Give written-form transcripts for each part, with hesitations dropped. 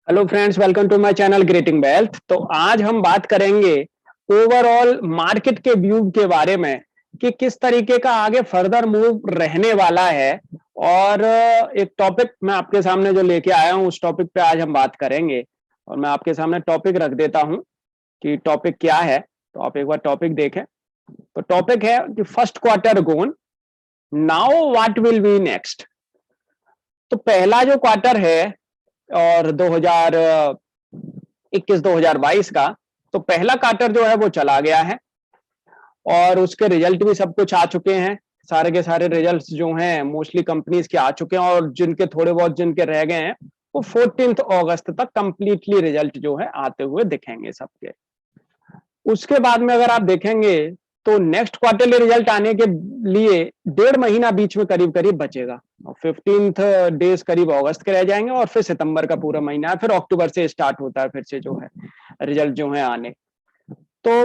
Hello friends, welcome to my channel greeting wealth. तो आज हम बात करेंगे ओवरऑल मार्केट के व्यू के बारे में कि किस तरीके का आगे फर्दर मूव रहने वाला है। और एक टॉपिक मैं आपके सामने जो लेके आया हूं उस टॉपिक पे आज हम बात करेंगे। और मैं आपके सामने टॉपिक रख देता हूं कि टॉपिक क्या है, तो आप एक बार टॉपिक देखें। तो टॉपिक है कि first quarter gone, now what will be next. तो पहला जो क्वार्टर है और 2021-2022 का, तो पहला क्वार्टर जो है वो चला गया है और उसके रिजल्ट भी सब कुछ आ चुके हैं। सारे के सारे रिजल्ट्स जो हैं मोस्टली कंपनीज के आ चुके हैं और जिनके थोड़े बहुत जिनके रह गए हैं वो 14 अगस्त तक कंप्लीटली रिजल्ट जो है आते हुए दिखेंगे सबके। उसके बाद में अगर आप देखेंगे तो नेक्स्ट क्वार्टरली रिजल्ट आने के लिए 1.5 महीना बीच में करीब करीब बचेगा और 15 डेज करीब अगस्त के रह जाएंगे और फिर सितंबर का पूरा महीना है, फिर अक्टूबर से स्टार्ट होता है फिर से जो है रिजल्ट जो है आने। तो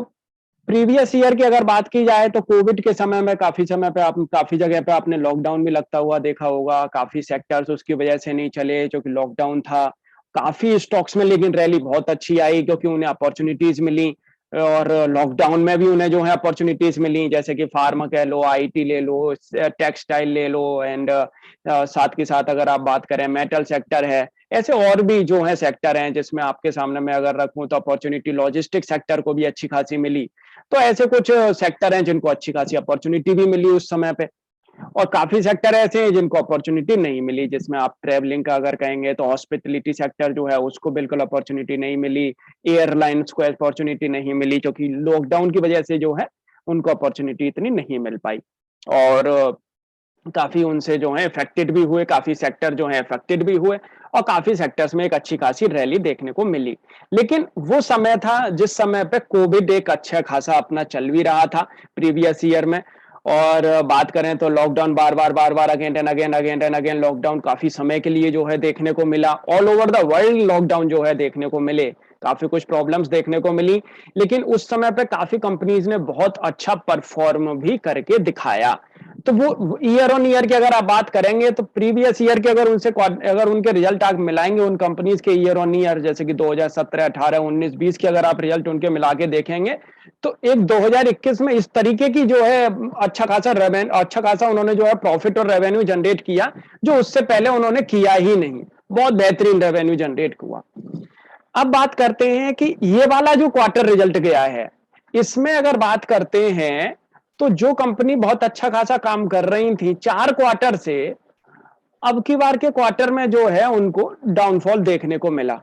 प्रीवियस ईयर की अगर बात की जाए तो कोविड के समय में काफी समय पे आप काफी जगह पे आपने लॉकडाउन भी लगता हुआ देखा होगा। काफी सेक्टर्स उसकी वजह से नहीं चले जो कि लॉकडाउन था। काफी स्टॉक्स में लेकिन रैली बहुत अच्छी आई क्योंकि उन्हें अपॉर्चुनिटीज मिली और लॉकडाउन में भी उन्हें जो है अपॉर्चुनिटीज मिली, जैसे कि फार्मा कह लो, आईटी ले लो, टेक्सटाइल ले लो एंड साथ के साथ अगर आप बात करें मेटल सेक्टर है। ऐसे और भी जो है सेक्टर हैं जिसमें आपके सामने मैं अगर रखूं तो अपॉर्चुनिटी लॉजिस्टिक सेक्टर को भी अच्छी खासी मिली। तो ऐसे कुछ सेक्टर हैं जिनको अच्छी खासी अपॉर्चुनिटी भी मिली उस समय पे और काफी सेक्टर ऐसे हैं जिनको अपॉर्चुनिटी नहीं मिली, जिसमें आप ट्रेवलिंग का अगर कहेंगे तो हॉस्पिटलिटी सेक्टर जो है उसको बिल्कुल अपॉर्चुनिटी नहीं मिली। एयरलाइंस को अपॉर्चुनिटी नहीं मिली क्योंकि लॉकडाउन की वजह से जो है उनको अपॉर्चुनिटी इतनी नहीं मिल पाई और काफी उनसे जो है इफेक्टेड भी हुए, काफी सेक्टर जो है इफेक्टेड भी हुए और काफी सेक्टर्स में एक अच्छी खासी रैली देखने को मिली। लेकिन वो समय था जिस समय पे कोविड एक अच्छा खासा अपना चल भी रहा था प्रीवियस ईयर में। और बात करें तो lockdown bar bar again and again lockdown काफी समय के लिए जो है देखने को मिला। All over the world lockdown जो है देखने को मिले, काफी कुछ प्रॉब्लम्स देखने को मिली। लेकिन उस समय पे काफी कंपनीज ने बहुत अच्छा परफॉर्म भी करके दिखाया। तो वो ईयर ऑन ईयर की अगर आप बात करेंगे तो प्रीवियस ईयर के अगर उनके रिजल्ट आप मिलाएंगे उन कंपनीज के ईयर ऑन ईयर, जैसे कि 2017, 18, 19, 20 के अगर आप रिजल्ट उनके मिला के देखेंगे तो एक 2021 में इस तरीके की जो है अच्छा खासा उन्होंने जो है प्रॉफिट और रेवेन्यू जनरेट किया जो उससे पहले उन्होंने किया ही नहीं। बहुत बेहतरीन रेवेन्यू जनरेट हुआ। अब बात करते हैं कि ये वाला जो क्वार्टर रिजल्ट गया है इसमें अगर बात करते हैं तो जो कंपनी बहुत अच्छा खासा काम कर रही थी 4 क्वार्टर से, अब की बार के क्वार्टर में जो है उनको डाउनफॉल देखने को मिला।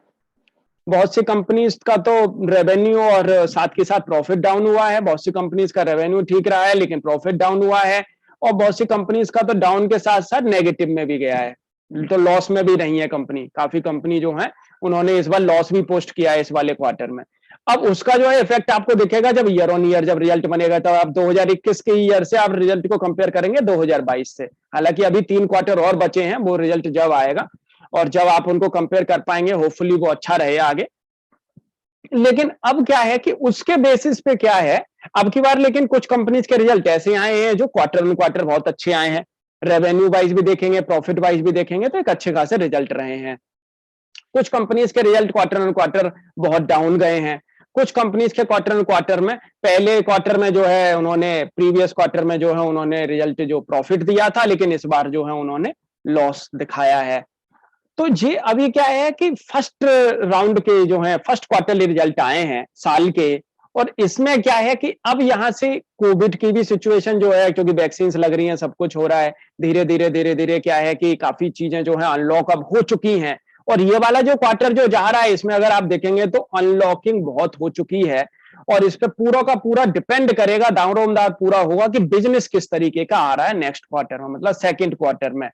बहुत सी कंपनीज का तो रेवेन्यू और साथ के साथ प्रॉफिट डाउन हुआ है, बहुत सी कंपनीज का रेवेन्यू ठीक रहा है लेकिन प्रॉफिट डाउन हुआ है और बहुत सी कंपनीज का तो डाउन के साथ साथ नेगेटिव में भी गया है, तो लॉस में भी रही है कंपनी। काफी कंपनी जो है उन्होंने इस बार लॉस भी पोस्ट किया है इस वाले क्वार्टर में। अब उसका जो है इफेक्ट आपको दिखेगा जब ईयर ऑन ईयर जब रिजल्ट बनेगा, तो आप 2021 के ईयर से आप रिजल्ट को कंपेयर करेंगे 2022 से। हालांकि अभी 3 क्वार्टर और बचे हैं, वो रिजल्ट जब आएगा और जब आप उनको कंपेयर कर पाएंगे होपफुली वो अच्छा रहे आगे। लेकिन अब क्या है कि उसके बेसिस पे क्या है अब की बार, लेकिन कुछ कंपनीज के रिजल्ट ऐसे आए हैं जो क्वार्टर में क्वार्टर बहुत अच्छे आए हैं। रेवेन्यू वाइज भी देखेंगे, प्रॉफिट वाइज भी देखेंगे तो एक अच्छे खासे रिजल्ट रहे हैं। कुछ कंपनीज के रिजल्ट क्वार्टर ऑन क्वार्टर बहुत डाउन गए हैं। कुछ कंपनीज के क्वार्टर ऑन क्वार्टर में पहले क्वार्टर में जो है उन्होंने प्रीवियस क्वार्टर में जो है उन्होंने रिजल्ट जो प्रॉफिट दिया था लेकिन इस बार जो है उन्होंने लॉस दिखाया है। तो ये अभी क्या है कि फर्स्ट राउंड के जो है फर्स्ट क्वार्टरली रिजल्ट आए हैं साल के। और इसमें क्या है कि अब यहां से कोविड की भी सिचुएशन जो है, क्योंकि वैक्सीन लग रही हैं, सब कुछ हो रहा है धीरे धीरे क्या है कि काफी चीजें जो है अनलॉक अब हो चुकी हैं। और ये वाला जो क्वार्टर जो जा रहा है इसमें अगर आप देखेंगे तो अनलॉकिंग बहुत हो चुकी है और इस पे पूरा का पूरा डिपेंड करेगा, दारोमदार पूरा होगा कि बिजनेस किस तरीके का आ रहा है नेक्स्ट क्वार्टर में, मतलब सेकेंड क्वार्टर में।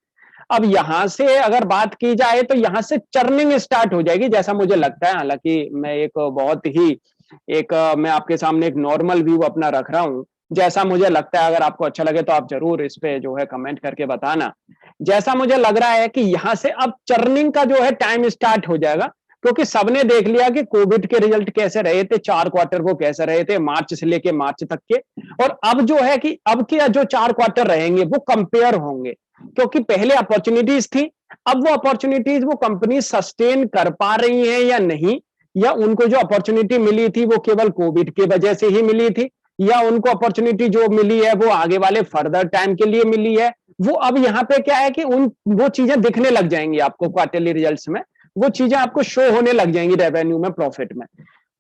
अब यहां से अगर बात की जाए तो यहां से चर्निंग स्टार्ट हो जाएगी जैसा मुझे लगता है। हालांकि मैं एक बहुत ही मैं आपके सामने एक नॉर्मल व्यू अपना रख रहा हूं जैसा मुझे लगता है। अगर आपको अच्छा लगे तो आप जरूर इस पे जो है कमेंट करके बताना। जैसा मुझे लग रहा है कि यहां से अब चर्निंग का जो है टाइम स्टार्ट हो जाएगा, क्योंकि सबने देख लिया कि कोविड के रिजल्ट कैसे रहे थे, 4 क्वार्टर वो कैसे रहे थे मार्च से लेके मार्च तक के। और अब जो है कि अब के जो 4 क्वार्टर रहेंगे वो कंपेयर होंगे, क्योंकि पहले अपॉर्चुनिटीज थी अब वो अपॉर्चुनिटीज वो कंपनी सस्टेन कर पा रही है या नहीं, या उनको जो अपॉर्चुनिटी मिली थी वो केवल कोविड की वजह से ही मिली थी, या उनको अपॉर्चुनिटी जो मिली है वो आगे वाले फर्दर टाइम के लिए मिली है। वो अब यहाँ पे क्या है कि उन वो चीजें दिखने लग जाएंगी आपको क्वार्टरली रिजल्ट्स में, वो चीजें आपको शो होने लग जाएंगी रेवेन्यू में, प्रॉफिट में।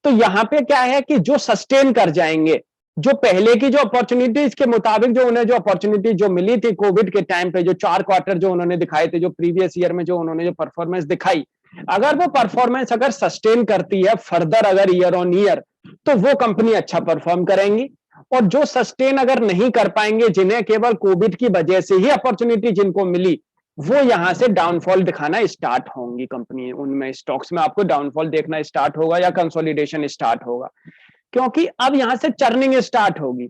तो यहाँ पे क्या है कि जो सस्टेन कर जाएंगे, जो पहले की जो अपॉर्चुनिटीज के मुताबिक जो उन्हें जो अपॉर्चुनिटी जो मिली थी कोविड के टाइम पे, जो 4 क्वार्टर जो उन्होंने दिखाए थे, जो प्रीवियस ईयर में जो उन्होंने जो परफॉर्मेंस दिखाई, अगर वो परफॉर्मेंस अगर सस्टेन करती है फर्दर अगर ईयर ऑन ईयर, तो वो कंपनी अच्छा परफॉर्म करेंगी। और जो सस्टेन अगर नहीं कर पाएंगे, जिन्हें केवल कोविड की वजह से ही अपॉर्चुनिटी जिनको मिली, वो यहां से डाउनफॉल दिखाना स्टार्ट होंगी कंपनी, उनमें स्टॉक्स में आपको डाउनफॉल देखना स्टार्ट होगा या कंसोलिडेशन स्टार्ट होगा, क्योंकि अब यहां से चर्निंग स्टार्ट होगी।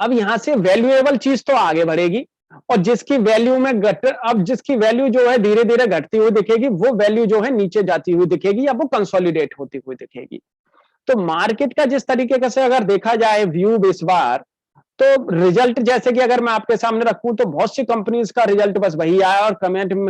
अब यहां से वैल्यूएबल चीज तो आगे बढ़ेगी, और जिसकी वैल्यू में अब जिसकी वैल्यू जो है धीरे धीरे घटती हुई दिखेगी, वो वैल्यू जो है नीचे जाती हुई दिखेगी या वो कंसोलिडेट होती हुई दिखेगी। तो मार्केट का जिस तरीके से अगर देखा जाए व्यू इस बार, तो रिजल्ट जैसे कि अगर मैं आपके सामने रखूं तो बहुत सी कंपनीज का रिजल्ट बस वही आया, और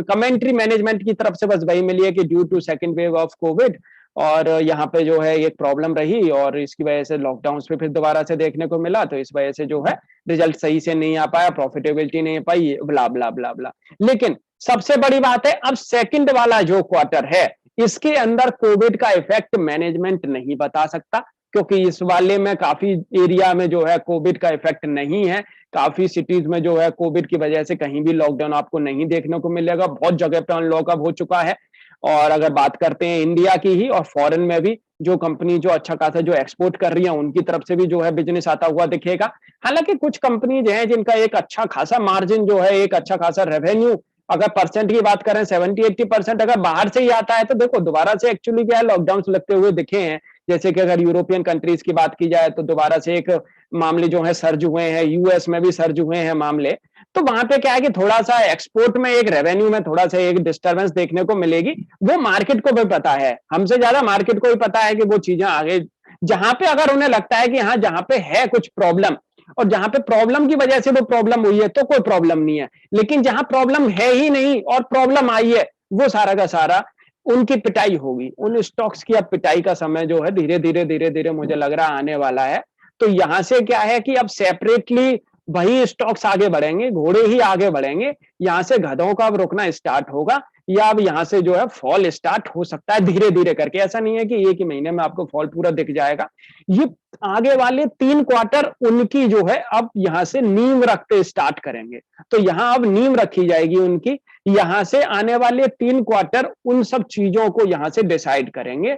कमेंट्री मैनेजमेंट की तरफ से बस वही मिली है कि due to second wave of Covid, और यहाँ पे जो है एक प्रॉब्लम रही और इसकी वजह से लॉकडाउन पे फिर दोबारा से देखने को मिला, तो इस वजह से जो है रिजल्ट सही से नहीं आ पाया, प्रॉफिटेबिलिटी नहीं आ पाई, ब्ला ब्ला ब्ला ब्ला। लेकिन सबसे बड़ी बात है, अब सेकंड वाला जो क्वार्टर है, इसके अंदर कोविड का इफेक्ट मैनेजमेंट नहीं बता सकता, क्योंकि इस वाले में काफी एरिया में जो है कोविड का इफेक्ट नहीं है। काफी सिटीज में जो है कोविड की वजह से कहीं भी लॉकडाउन आपको नहीं देखने को मिलेगा, बहुत जगह पे अनलॉक अब हो चुका है। और अगर बात करते हैं इंडिया की ही और फॉरेन में भी, जो कंपनी जो अच्छा खासा जो एक्सपोर्ट कर रही है उनकी तरफ से भी जो है बिजनेस आता हुआ दिखेगा। हालांकि कुछ कंपनीज हैं जिनका एक अच्छा खासा मार्जिन जो है, एक अच्छा खासा रेवेन्यू, अगर परसेंट की बात करें 70-80% अगर बाहर से ही आता है, तो देखो दोबारा से एक्चुअली क्या है, लॉकडाउन लगते हुए दिखे हैं। जैसे कि अगर यूरोपियन कंट्रीज की बात की जाए तो दोबारा से एक मामले जो है सर्ज हुए हैं, यूएस में भी सर्ज हुए हैं मामले। तो वहां पे क्या है कि थोड़ा सा एक्सपोर्ट में एक रेवेन्यू में थोड़ा सा एक डिस्टरबेंस देखने को मिलेगी। वो मार्केट को भी पता है, हमसे ज्यादा मार्केट को भी पता है कि वो चीजें आगे जहां पे अगर उन्हें लगता है कि हाँ जहां पे है कुछ प्रॉब्लम, और जहां पे प्रॉब्लम की वजह से वो प्रॉब्लम हुई है तो कोई प्रॉब्लम नहीं है। लेकिन जहां प्रॉब्लम है ही नहीं और प्रॉब्लम आई है, वो सारा का सारा उनकी पिटाई होगी, उन स्टॉक्स की अब पिटाई का समय जो है धीरे धीरे मुझे लग रहा आने वाला है। तो यहां से क्या है कि अब सेपरेटली वही स्टॉक्स आगे बढ़ेंगे, घोड़े ही आगे बढ़ेंगे, यहां से गधों का अब रुकना स्टार्ट होगा, या अब यहां से जो है फॉल स्टार्ट हो सकता है धीरे धीरे करके। ऐसा नहीं है कि एक ही महीने में आपको फॉल पूरा दिख जाएगा। ये आगे वाले 3 क्वार्टर उनकी जो है अब यहां से नींव रखते स्टार्ट करेंगे। तो यहां अब नींव रखी जाएगी उनकी, यहां से आने वाले 3 क्वार्टर उन सब चीजों को यहां से डिसाइड करेंगे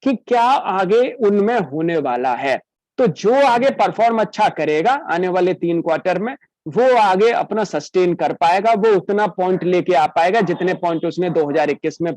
कि क्या आगे उनमें होने वाला है। तो जो आगे परफॉर्म अच्छा करेगा आने वाले 3 क्वार्टर में, वो आगे अपना सस्टेन कर पाएगा, वो उतना पॉइंट लेके आ पाएगा जितने पॉइंट उसने 2021 में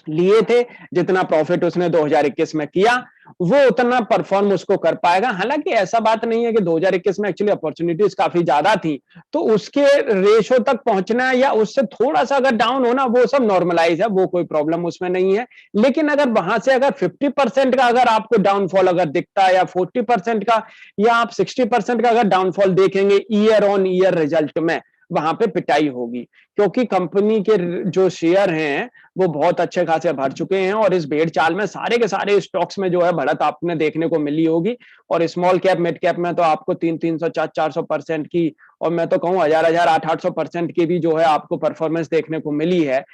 लिए थे, जितना प्रॉफिट उसने 2021 में किया, वो उतना परफॉर्म उसको कर पाएगा। हालांकि ऐसा बात नहीं है कि 2021 में एक्चुअली अपॉर्चुनिटीज काफी ज्यादा थी, तो उसके रेशो तक पहुंचना या उससे थोड़ा सा अगर डाउन होना वो सब नॉर्मलाइज है, वो कोई प्रॉब्लम उसमें नहीं है। लेकिन अगर वहां से अगर 50% का अगर आपको डाउनफॉल अगर दिखता है, या 40% का, या आप 60% का अगर डाउनफॉल देखेंगे ईयर ऑन ईयर रिजल्ट में, वहां पे पिटाई होगी, क्योंकि कंपनी के जो शेयर हैं वो बहुत अच्छे खासे भर चुके हैं, और इस भेड़ चाल में सारे के सारे स्टॉक्स में जो है बढ़त आपने देखने को मिली होगी। और स्मॉल कैप मिड कैप में तो आपको 300-400% की, और मैं तो कहूँ 1000-800% की भी जो है आपको परफॉर्मेंस देखने को मिली है।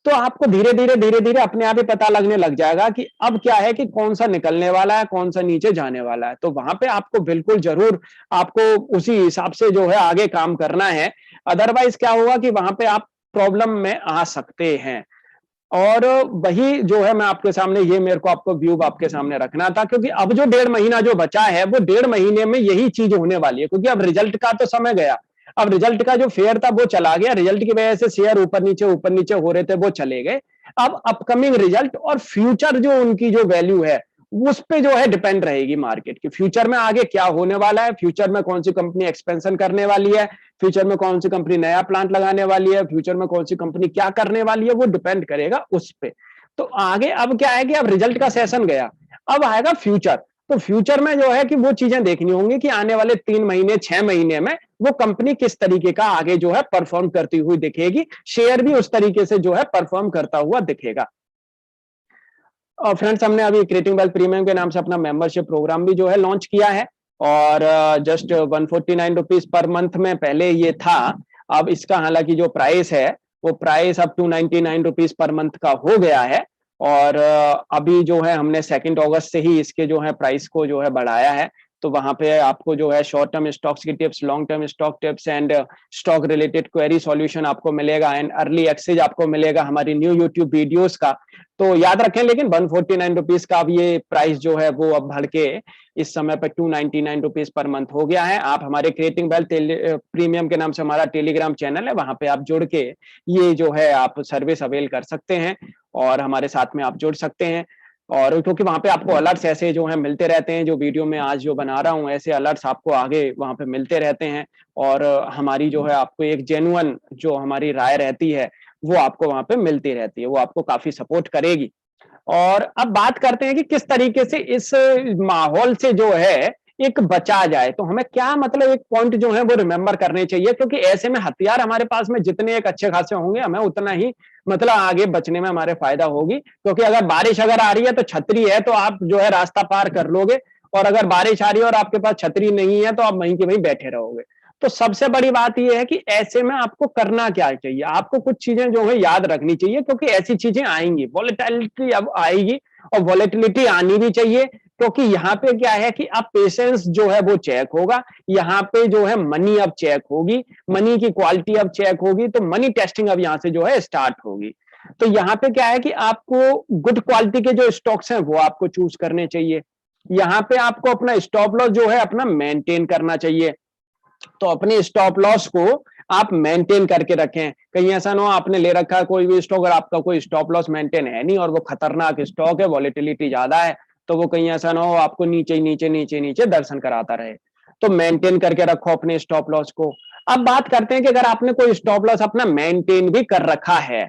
तो आपको धीरे धीरे अपने आप ही पता लगने लग जाएगा कि अब क्या है कि कौन सा निकलने वाला है, कौन सा नीचे जाने वाला है। तो वहां पे आपको बिल्कुल जरूर आपको उसी हिसाब से जो है आगे काम करना है। अदरवाइज क्या होगा कि वहां पे आप प्रॉब्लम में आ सकते हैं। और वही जो है मैं आपके सामने, ये मेरे को आपको व्यू आपके सामने रखना था, क्योंकि अब जो 1.5 महीना जो बचा है, वो 1.5 महीने में यही चीज होने वाली है, क्योंकि अब रिजल्ट का तो समय गया। अब रिजल्ट का जो फेयर था वो चला गया, रिजल्ट की वजह से शेयर ऊपर नीचे हो रहे थे, वो चले गए। अब अपकमिंग रिजल्ट और फ्यूचर जो उनकी जो वैल्यू है, उस पे जो है डिपेंड रहेगी मार्केट की। फ्यूचर में आगे क्या होने वाला है, फ्यूचर में कौन सी कंपनी एक्सपेंशन करने वाली है, फ्यूचर में कौन सी कंपनी नया प्लांट लगाने वाली है, फ्यूचर में कौन सी कंपनी क्या करने वाली है, वो डिपेंड करेगा उस पे। तो आगे अब क्या है कि अब रिजल्ट का सेशन गया, अब आएगा फ्यूचर। तो फ्यूचर में जो है कि वो चीजें देखनी होंगी कि आने वाले 3 महीने 6 महीने में वो कंपनी किस तरीके का आगे जो है परफॉर्म करती हुई दिखेगी, शेयर भी उस तरीके से जो है परफॉर्म करता हुआ दिखेगा। और फ्रेंड्स, हमने अभी क्रिएटिंग वेल्थ प्रीमियम के नाम से अपना मेंबरशिप प्रोग्राम भी जो है लॉन्च किया है, और जस्ट 149 रुपीज पर मंथ में पहले ये था। अब इसका हालांकि जो प्राइस है वो प्राइस अब 299 रुपीज पर मंथ का हो गया है। और अभी जो है हमने 2 अगस्त से ही इसके जो है प्राइस को जो है बढ़ाया है। तो वहां पे आपको जो है शॉर्ट टर्म स्टॉक्स की tips, long term stock tips and stock related query solution आपको मिलेगा, एंड अर्ली एक्सेस आपको मिलेगा हमारी न्यू यूट्यूब वीडियोस का। तो याद रखें, लेकिन 149 रुपीज का अब ये प्राइस जो है वो अब बढ़ के इस समय पर 299 रुपीज पर मंथ हो गया है। आप हमारे क्रिएटिंग वेल्थ प्रीमियम के नाम से हमारा टेलीग्राम चैनल है, वहां पे आप जुड़ के ये जो है आप सर्विस अवेल कर सकते हैं और हमारे साथ में आप जुड़ सकते हैं। और क्योंकि वहां पे आपको अलर्ट्स ऐसे जो है मिलते रहते हैं, जो वीडियो में आज जो बना रहा हूँ ऐसे अलर्ट्स आपको आगे वहां पे मिलते रहते हैं। और हमारी जो है आपको एक जेन्युइन जो हमारी राय रहती है वो आपको वहां पे मिलती रहती है, वो आपको काफी सपोर्ट करेगी। और अब बात करते हैं कि किस तरीके से इस माहौल से जो है एक बचा जाए। तो हमें क्या मतलब एक पॉइंट जो है वो रिमेंबर करने चाहिए, क्योंकि ऐसे में हथियार हमारे पास में जितने एक अच्छे खासे होंगे हमें उतना ही मतलब आगे बचने में हमारे फायदा होगी। क्योंकि अगर बारिश अगर आ रही है तो छतरी है तो आप जो है रास्ता पार कर लोगे, और अगर बारिश आ रही है और आपके पास छतरी नहीं है तो आप वहीं के वहीं बैठे रहोगे। तो सबसे बड़ी बात यह है कि ऐसे में आपको करना क्या चाहिए, आपको कुछ चीजें जो है याद रखनी चाहिए, क्योंकि ऐसी चीजें आएंगी, वॉलेटिलिटी अब आएगी और वॉलेटिलिटी आनी भी चाहिए। क्योंकि यहाँ पे क्या है कि अब पेशेंस जो है वो चेक होगा, यहाँ पे जो है मनी अब चेक होगी, मनी की क्वालिटी अब चेक होगी, तो मनी टेस्टिंग अब यहाँ से जो है स्टार्ट होगी। तो यहाँ पे क्या है कि आपको गुड क्वालिटी के जो स्टॉक्स हैं वो आपको चूज करने चाहिए। यहाँ पे आपको अपना स्टॉप लॉस जो है अपना मेंटेन करना चाहिए। तो अपने स्टॉप लॉस को आप मेंटेन करके रखें। कहीं ऐसा ना हो आपने ले रखा है कोई भी स्टॉक और आपका कोई स्टॉप लॉस मेंटेन है नहीं और वो खतरनाक स्टॉक है, वॉलेटिलिटी ज्यादा है, तो वो कहीं ऐसा ना हो आपको नीचे नीचे नीचे नीचे दर्शन कराता रहे। तो मेंटेन करके रखो अपने स्टॉप लॉस को। अब बात करते हैं कि अगर आपने कोई स्टॉप लॉस अपना मेंटेन भी कर रखा है,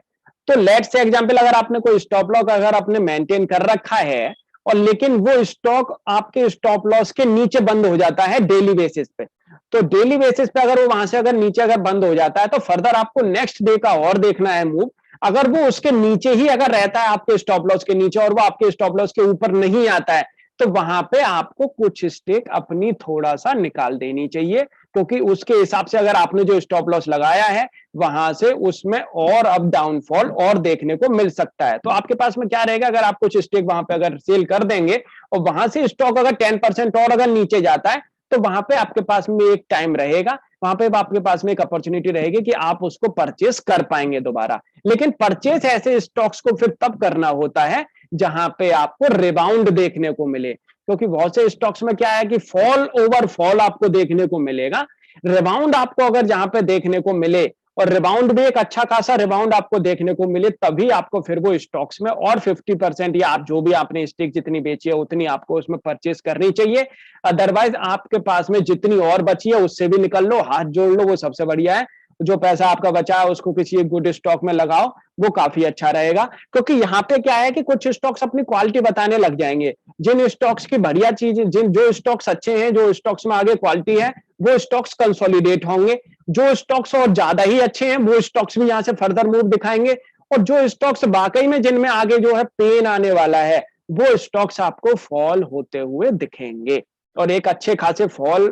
तो लेट्स से एग्जांपल, अगर आपने कोई स्टॉप लॉस अगर आपने मेंटेन कर रखा है और लेकिन वो स्टॉक आपके स्टॉप लॉस के नीचे बंद हो जाता है डेली बेसिस पे, तो डेली बेसिस पे अगर वो वहां से अगर नीचे अगर बंद हो जाता है तो फर्दर आपको नेक्स्ट डे का और देखना है मूव। अगर वो उसके नीचे ही अगर रहता है आपके स्टॉप लॉस के नीचे और वो आपके स्टॉप लॉस के ऊपर नहीं आता है, तो वहां पे आपको कुछ स्टेक अपनी थोड़ा सा निकाल देनी चाहिए, क्योंकि उसके हिसाब से अगर आपने जो स्टॉप लॉस लगाया है वहां से उसमें और अप डाउनफॉल और देखने को मिल सकता है। तो आपके पास में क्या रहेगा, अगर आप कुछ स्टेक वहां पे अगर सेल कर देंगे और वहां से स्टॉक अगर 10% और अगर नीचे जाता है, तो वहां पे आपके पास में एक टाइम रहेगा, वहां पे आपके पास में एक अपॉर्चुनिटी रहेगी कि आप उसको परचेस कर पाएंगे दोबारा। लेकिन परचेस ऐसे स्टॉक्स को फिर तब करना होता है जहां पे आपको रिबाउंड देखने को मिले, क्योंकि बहुत से स्टॉक्स में क्या है कि फॉल ओवर फॉल आपको देखने को मिलेगा। रिबाउंड आपको अगर जहां पे देखने को मिले और रिबाउंड भी एक अच्छा खासा रिबाउंड आपको देखने को मिले, तभी आपको फिर वो स्टॉक्स में और 50% या आप जो भी आपने स्टेक जितनी बेची है उतनी आपको उसमें परचेस करनी चाहिए। अदरवाइज आपके पास में जितनी और बची है उससे भी निकल लो, हाथ जोड़ लो, वो सबसे बढ़िया है। जो पैसा आपका बचा है उसको किसी एक गुड स्टॉक में लगाओ, वो काफी अच्छा रहेगा। क्योंकि यहाँ पे क्या है कि कुछ स्टॉक्स अपनी क्वालिटी बताने लग जाएंगे। जिन स्टॉक्स की बढ़िया चीज, जिन जो स्टॉक्स अच्छे हैं, जो स्टॉक्स में आगे क्वालिटी है, वो स्टॉक्स कंसोलिडेट होंगे। जो स्टॉक्स और ज्यादा ही अच्छे हैं वो स्टॉक्स भी यहाँ से फर्दर मूव दिखाएंगे। और जो स्टॉक्स वाकई में जिनमें आगे जो है पेन आने वाला है, वो स्टॉक्स आपको फॉल होते हुए दिखेंगे। और एक अच्छे खासे फॉल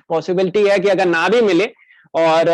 पॉसिबिलिटी है कि अगर ना भी मिले और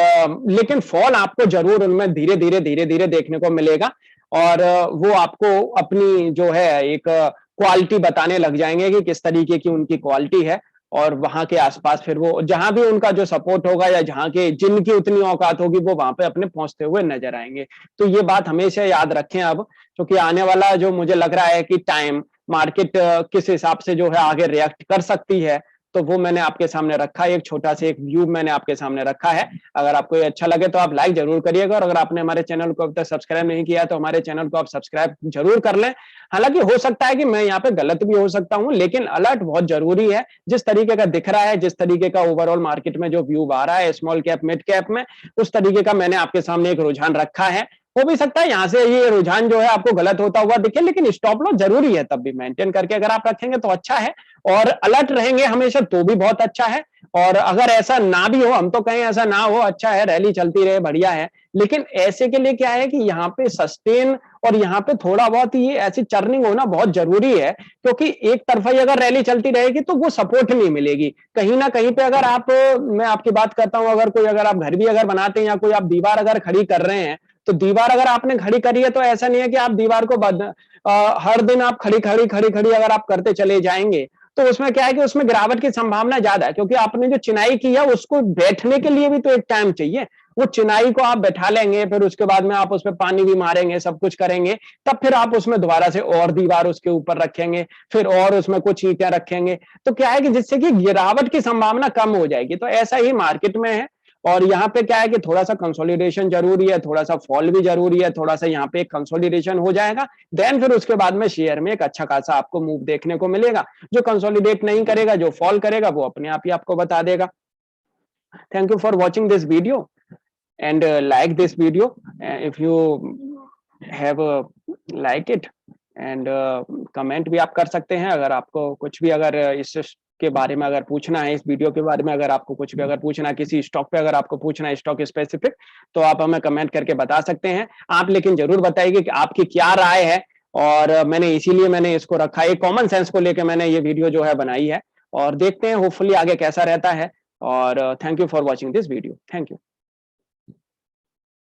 लेकिन फॉल आपको जरूर उनमें धीरे धीरे धीरे धीरे देखने को मिलेगा। और वो आपको अपनी जो है एक क्वालिटी बताने लग जाएंगे कि किस तरीके की उनकी क्वालिटी है। और वहां के आसपास फिर वो जहां भी उनका जो सपोर्ट होगा या जहां के जिनकी उतनी औकात होगी वो वहां पे अपने पहुंचते हुए नजर आएंगे। तो ये बात हमेशा याद रखें अब, क्योंकि आने वाला जो मुझे लग रहा है कि टाइम मार्केट किस हिसाब से जो है आगे रिएक्ट कर सकती है, तो वो मैंने आपके सामने रखा है, एक छोटा सा एक व्यू मैंने आपके सामने रखा है। अगर आपको ये अच्छा लगे तो आप लाइक जरूर करिएगा, और अगर आपने हमारे चैनल को अब तक सब्सक्राइब नहीं किया तो हमारे चैनल को आप सब्सक्राइब जरूर कर लें। हालांकि हो सकता है कि मैं यहाँ पे गलत भी हो सकता हूँ, लेकिन अलर्ट बहुत जरूरी है। जिस तरीके का दिख रहा है, जिस तरीके का ओवरऑल मार्केट में जो व्यू आ रहा है स्मॉल कैप मिड कैप में, उस तरीके का मैंने आपके सामने एक रुझान रखा है। हो भी सकता है यहाँ से ये रुझान जो है आपको गलत होता हुआ दिखे, लेकिन स्टॉप लॉस जरूरी है तब भी मेंटेन करके अगर आप रखेंगे तो अच्छा है, और अलर्ट रहेंगे हमेशा तो भी बहुत अच्छा है। और अगर ऐसा ना भी हो, हम तो कहें ऐसा ना हो, अच्छा है, रैली चलती रहे, बढ़िया है, लेकिन ऐसे के लिए क्या है कि यहाँ पे सस्टेन और यहाँ पे थोड़ा बहुत ये ऐसी चर्निंग होना बहुत जरूरी है, क्योंकि एक तरफा ही अगर रैली चलती रहेगी तो वो सपोर्ट नहीं मिलेगी कहीं ना कहीं पे। अगर आप, मैं आपकी बात करता हूं, अगर कोई, अगर आप घर भी अगर बनाते हैं या कोई आप दीवार अगर खड़ी कर रहे हैं, तो दीवार अगर आपने खड़ी करी है तो ऐसा नहीं है कि आप दीवार को हर दिन आप खड़ी खड़ी खड़ी खड़ी अगर आप करते चले जाएंगे तो उसमें क्या है कि उसमें गिरावट की संभावना ज्यादा है, क्योंकि आपने जो चिनाई की है उसको बैठने के लिए भी तो एक टाइम चाहिए। वो चिनाई को आप बैठा लेंगे, फिर उसके बाद में आप उसमें पानी भी मारेंगे, सब कुछ करेंगे, तब फिर आप उसमें दोबारा से और दीवार उसके ऊपर रखेंगे, फिर और उसमें कुछ ईंटें रखेंगे, तो क्या है कि जिससे कि गिरावट की संभावना कम हो जाएगी। तो ऐसा ही मार्केट में है, और यहाँ पे क्या है कि थोड़ा सा कंसोलिडेशन जरूरी है, थोड़ा सा फॉल भी जरूरी है, थोड़ा सा यहाँ पे एक कंसोलिडेशन हो जाएगा, देन फिर उसके बाद में शेयर में एक अच्छा खासा आपको मूव देखने को मिलेगा। जो कंसोलिडेट नहीं करेगा, जो फॉल करेगा, वो अपने आप ही आपको बता देगा। Thank you for watching this video and like this video if you have like it, and comment भी आप कर सकते हैं अगर आपको कुछ भी, अगर इस के बारे में अगर पूछना है, इस वीडियो के बारे में अगर आपको कुछ भी अगर पूछना है, किसी स्टॉक पे अगर आपको पूछना है, स्टॉक स्पेसिफिक, तो आप हमें कमेंट करके बता सकते हैं। आप लेकिन जरूर बताइए कि आपकी क्या राय है, और मैंने इसीलिए मैंने इसको रखा है, कॉमन सेंस को लेकर मैंने ये वीडियो जो है बनाई है, और देखते हैं होपफुली आगे कैसा रहता है। और thank you for watching this video, thank you.